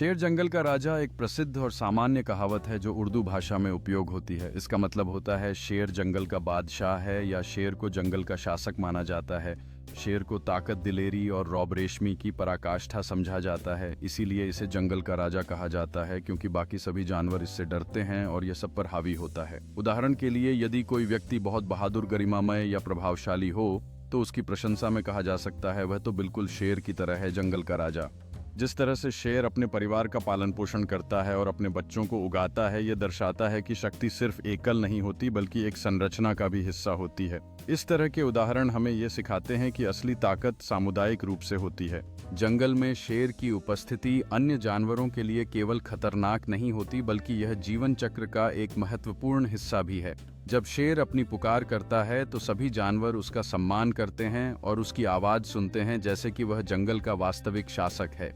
शेर जंगल का राजा एक प्रसिद्ध और सामान्य कहावत है जो उर्दू भाषा में उपयोग होती है। इसका मतलब होता है शेर जंगल का बादशाह है या शेर को जंगल का शासक माना जाता है। शेर को ताकत, दिलेरी और रौब रेशमी की पराकाष्ठा समझा जाता है, इसीलिए इसे जंगल का राजा कहा जाता है क्योंकि बाकी सभी जानवर इससे डरते हैं और यह सब पर हावी होता है। उदाहरण के लिए, यदि कोई व्यक्ति बहुत बहादुर, गरिमामय या प्रभावशाली हो तो उसकी प्रशंसा में कहा जा सकता है, वह तो बिल्कुल शेर की तरह है, जंगल का राजा। जिस तरह से शेर अपने परिवार का पालन पोषण करता है और अपने बच्चों को उगाता है, यह दर्शाता है कि शक्ति सिर्फ एकल नहीं होती बल्कि एक संरचना का भी हिस्सा होती है। इस तरह के उदाहरण हमें ये सिखाते हैं कि असली ताकत सामुदायिक रूप से होती है। जंगल में शेर की उपस्थिति अन्य जानवरों के लिए केवल खतरनाक नहीं होती बल्कि यह जीवन चक्र का एक महत्वपूर्ण हिस्सा भी है। जब शेर अपनी पुकार करता है तो सभी जानवर उसका सम्मान करते हैं और उसकी आवाज सुनते हैं जैसे कि वह जंगल का वास्तविक शासक है।